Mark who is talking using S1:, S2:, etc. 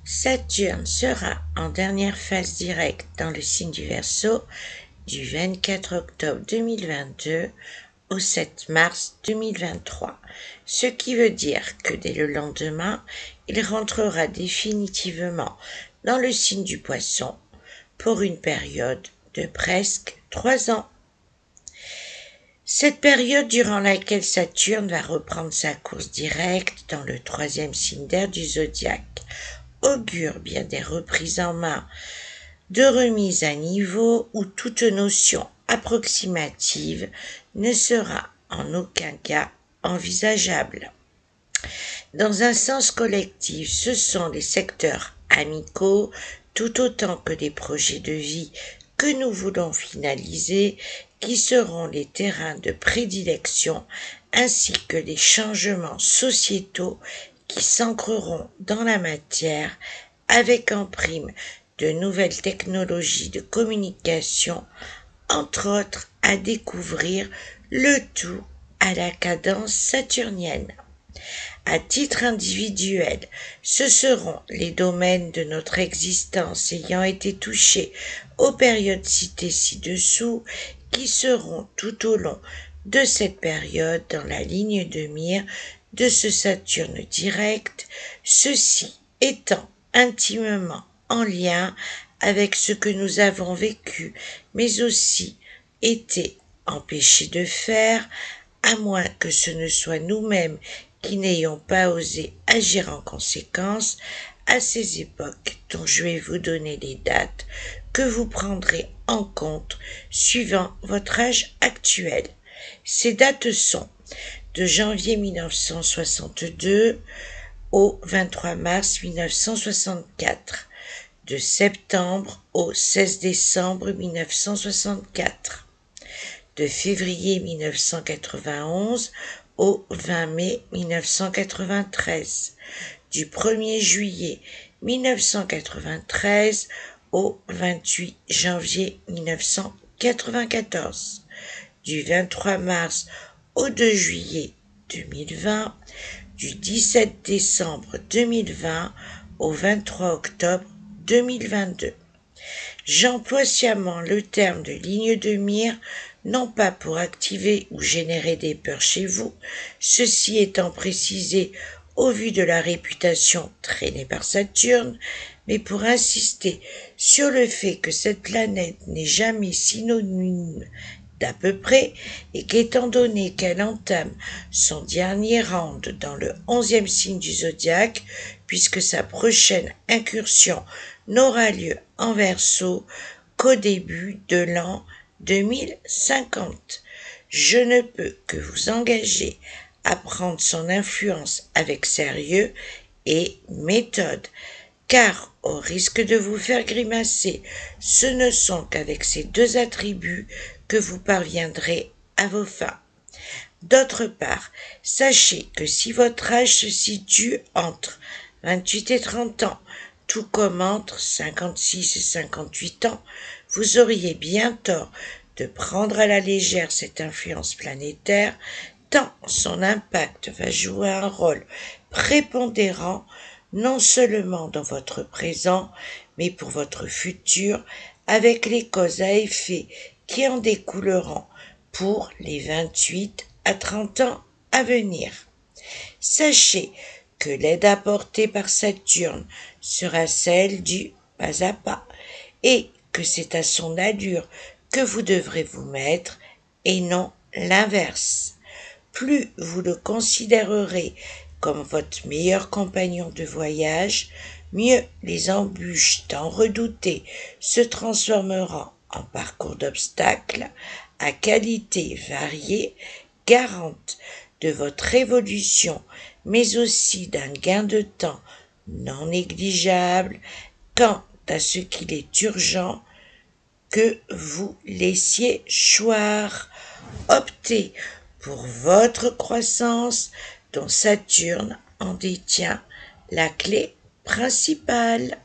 S1: Saturne sera en dernière phase directe dans le signe du Verseau du 24 octobre 2022 au 7 mars 2023, ce qui veut dire que dès le lendemain, il rentrera définitivement dans le signe du Poisson pour une période de presque 3 ans. Cette période durant laquelle Saturne va reprendre sa course directe dans le 3e signe d'air du zodiaque augure bien des reprises en main, de remise à niveau où toute notion approximative ne sera en aucun cas envisageable. Dans un sens collectif, ce sont les secteurs amicaux, tout autant que des projets de vie que nous voulons finaliser, qui seront les terrains de prédilection, ainsi que les changements sociétaux qui s'ancreront dans la matière, avec en prime de nouvelles technologies de communication, entre autres à découvrir, le tout à la cadence saturnienne. À titre individuel, ce seront les domaines de notre existence ayant été touchés aux périodes citées ci-dessous qui seront tout au long de cette période dans la ligne de mire de ce Saturne direct, ceci étant intimement en lien avec ce que nous avons vécu, mais aussi été empêchés de faire, à moins que ce ne soit nous-mêmes qui n'ayons pas osé agir en conséquence à ces époques dont je vais vous donner les dates que vous prendrez en compte suivant votre âge actuel. Ces dates sont de janvier 1962 au 23 mars 1964, de septembre au 16 décembre 1964, de février 1991 au 20 mai 1993, du 1er juillet 1993 au 28 janvier 1994, du 23 mars au 2 juillet 2020, du 17 décembre 2020 au 23 octobre 2022. J'emploie sciemment le terme de ligne de mire, non pas pour activer ou générer des peurs chez vous, ceci étant précisé au vu de la réputation traînée par Saturne, mais pour insister sur le fait que cette planète n'est jamais synonyme d'à peu près, et qu'étant donné qu'elle entame son dernier round dans le 11e signe du zodiaque, puisque sa prochaine incursion n'aura lieu en Verseau qu'au début de l'an 2050. Je ne peux que vous engager à prendre son influence avec sérieux et méthode, car au risque de vous faire grimacer, ce ne sont qu'avec ces deux attributs que vous parviendrez à vos fins. D'autre part, sachez que si votre âge se situe entre 28 et 30 ans, tout comme entre 56 et 58 ans, vous auriez bien tort de prendre à la légère cette influence planétaire, tant son impact va jouer un rôle prépondérant non seulement dans votre présent, mais pour votre futur, avec les causes à effet qui en découleront pour les 28 à 30 ans à venir. Sachez que l'aide apportée par Saturne sera celle du pas à pas, et que c'est à son allure que vous devrez vous mettre, et non l'inverse. Plus vous le considérerez comme votre meilleur compagnon de voyage, mieux les embûches tant redoutées se transformeront en parcours d'obstacles à qualité variée, garante de votre évolution, mais aussi d'un gain de temps non négligeable quant à ce qu'il est urgent que vous laissiez choir. Optez pour votre croissance dont Saturne en détient la clé principale.